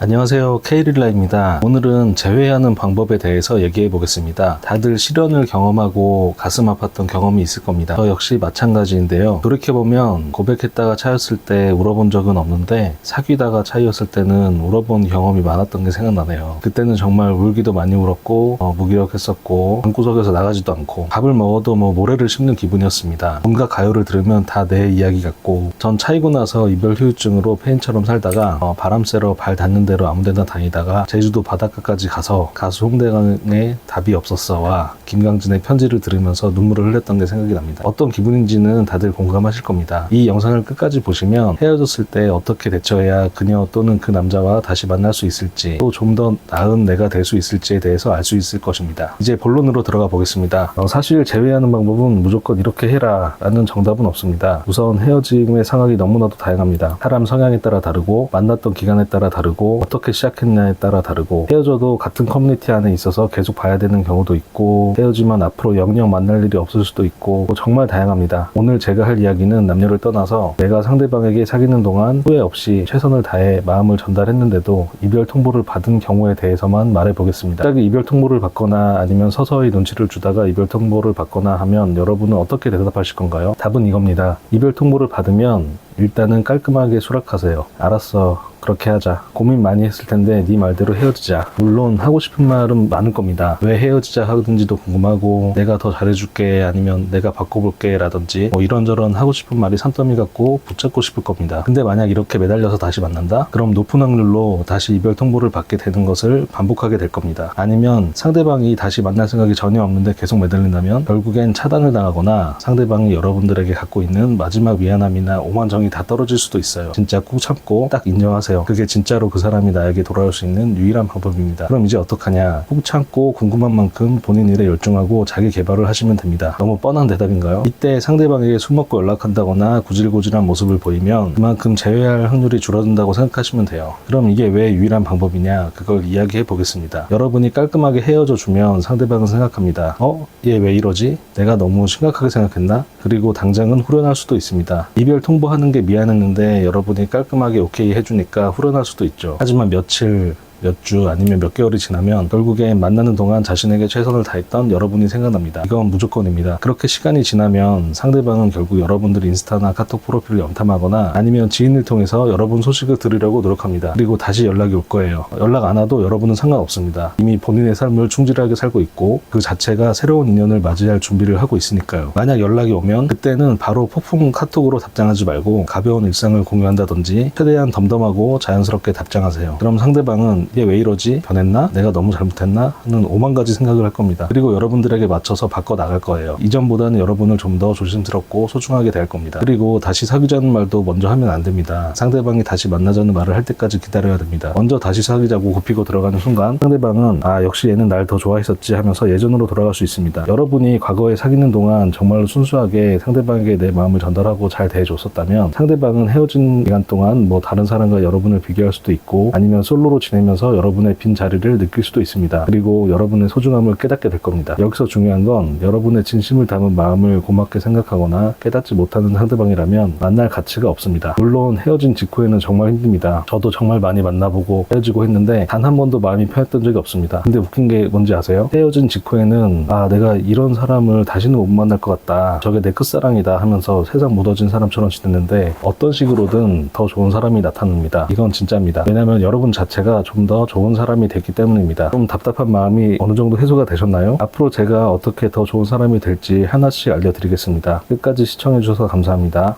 안녕하세요, K릴라입니다. 오늘은 재회하는 방법에 대해서 얘기해 보겠습니다. 다들 실연을 경험하고 가슴 아팠던 경험이 있을 겁니다. 저 역시 마찬가지인데요. 돌이켜보면 고백했다가 차였을 때 울어본 적은 없는데 사귀다가 차였을 때는 울어본 경험이 많았던 게 생각나네요. 그때는 정말 울기도 많이 울었고 무기력했었고 방구석에서 나가지도 않고 밥을 먹어도 모래를 씹는 기분이었습니다. 뭔가 가요를 들으면 다 내 이야기 같고, 전 차이고 나서 이별 후유증으로 폐인처럼 살다가 바람 쐬러 발 닿는 대로 아무데나 다니다가 제주도 바닷가까지 가서 가수 홍대강의 답이 없었어와 김강진의 편지를 들으면서 눈물을 흘렸던 게 생각이 납니다. 어떤 기분인지는 다들 공감하실 겁니다. 이 영상을 끝까지 보시면 헤어졌을 때 어떻게 대처해야 그녀 또는 그 남자와 다시 만날 수 있을지, 또 좀 더 나은 내가 될 수 있을지에 대해서 알 수 있을 것입니다. 이제 본론으로 들어가 보겠습니다. 사실 재회하는 방법은 무조건 이렇게 해라 라는 정답은 없습니다. 우선 헤어짐의 상황이 너무나도 다양합니다. 사람 성향에 따라 다르고, 만났던 기간에 따라 다르고, 어떻게 시작했냐에 따라 다르고, 헤어져도 같은 커뮤니티 안에 있어서 계속 봐야 되는 경우도 있고, 헤어지면 앞으로 영영 만날 일이 없을 수도 있고, 정말 다양합니다. 오늘 제가 할 이야기는 남녀를 떠나서 내가 상대방에게 사귀는 동안 후회 없이 최선을 다해 마음을 전달했는데도 이별 통보를 받은 경우에 대해서만 말해보겠습니다. 갑자기 이별 통보를 받거나 아니면 서서히 눈치를 주다가 이별 통보를 받거나 하면 여러분은 어떻게 대답하실 건가요? 답은 이겁니다. 이별 통보를 받으면 일단은 깔끔하게 수락하세요. 알았어, 그렇게 하자. 고민 많이 했을 텐데 네 말대로 헤어지자. 물론 하고 싶은 말은 많을 겁니다. 왜 헤어지자 하든지도 궁금하고, 내가 더 잘해줄게, 아니면 내가 바꿔볼게 라든지 이런저런 하고 싶은 말이 산더미 같고 붙잡고 싶을 겁니다. 근데 만약 이렇게 매달려서 다시 만난다? 그럼 높은 확률로 다시 이별 통보를 받게 되는 것을 반복하게 될 겁니다. 아니면 상대방이 다시 만날 생각이 전혀 없는데 계속 매달린다면 결국엔 차단을 당하거나 상대방이 여러분들에게 갖고 있는 마지막 미안함이나 오만정이 다 떨어질 수도 있어요. 진짜 꾹 참고 딱 인정하세요. 그게 진짜로 그 사람이 나에게 돌아올 수 있는 유일한 방법입니다. 그럼 이제 어떡하냐? 꾹 참고 궁금한 만큼 본인 일에 열중하고 자기 개발을 하시면 됩니다. 너무 뻔한 대답인가요? 이때 상대방에게 술 먹고 연락한다거나 구질구질한 모습을 보이면 그만큼 재회할 확률이 줄어든다고 생각하시면 돼요. 그럼 이게 왜 유일한 방법이냐? 그걸 이야기해 보겠습니다. 여러분이 깔끔하게 헤어져 주면 상대방은 생각합니다. 얘 왜 이러지? 내가 너무 심각하게 생각했나? 그리고 당장은 후련할 수도 있습니다. 이별 통보하는 게 미안했는데 여러분이 깔끔하게 오케이 해주니까 후련할 수도 있죠. 하지만 며칠, 몇 주 아니면 몇 개월이 지나면 결국엔 만나는 동안 자신에게 최선을 다했던 여러분이 생각납니다. 이건 무조건입니다. 그렇게 시간이 지나면 상대방은 결국 여러분들 인스타나 카톡 프로필을 염탐하거나 아니면 지인을 통해서 여러분 소식을 들으려고 노력합니다. 그리고 다시 연락이 올 거예요. 연락 안 와도 여러분은 상관없습니다. 이미 본인의 삶을 충실하게 살고 있고 그 자체가 새로운 인연을 맞이할 준비를 하고 있으니까요. 만약 연락이 오면 그때는 바로 폭풍 카톡으로 답장하지 말고 가벼운 일상을 공유한다든지 최대한 덤덤하고 자연스럽게 답장하세요. 그럼 상대방은 얘 왜 이러지? 변했나? 내가 너무 잘못했나? 하는 5만 가지 생각을 할 겁니다. 그리고 여러분들에게 맞춰서 바꿔 나갈 거예요. 이전보다는 여러분을 좀 더 조심스럽고 소중하게 대할 겁니다. 그리고 다시 사귀자는 말도 먼저 하면 안 됩니다. 상대방이 다시 만나자는 말을 할 때까지 기다려야 됩니다. 먼저 다시 사귀자고 굽히고 들어가는 순간 상대방은 역시 얘는 날 더 좋아했었지 하면서 예전으로 돌아갈 수 있습니다. 여러분이 과거에 사귀는 동안 정말로 순수하게 상대방에게 내 마음을 전달하고 잘 대해줬었다면 상대방은 헤어진 기간 동안 다른 사람과 여러분을 비교할 수도 있고, 아니면 솔로로 지내면서 여러분의 빈 자리를 느낄 수도 있습니다. 그리고 여러분의 소중함을 깨닫게 될 겁니다. 여기서 중요한 건 여러분의 진심을 담은 마음을 고맙게 생각하거나 깨닫지 못하는 상대방이라면 만날 가치가 없습니다. 물론 헤어진 직후에는 정말 힘듭니다. 저도 정말 많이 만나보고 헤어지고 했는데 단 한 번도 마음이 편했던 적이 없습니다. 근데 웃긴 게 뭔지 아세요? 헤어진 직후에는 내가 이런 사람을 다시는 못 만날 것 같다, 저게 내 끝사랑이다 하면서 세상 묻어진 사람처럼 지냈는데 어떤 식으로든 더 좋은 사람이 나타납니다. 이건 진짜입니다. 왜냐면 여러분 자체가 좀 더 좋은 사람이 됐기 때문입니다. 좀 답답한 마음이 어느 정도 해소가 되셨나요? 앞으로 제가 어떻게 더 좋은 사람이 될지 하나씩 알려드리겠습니다. 끝까지 시청해주셔서 감사합니다.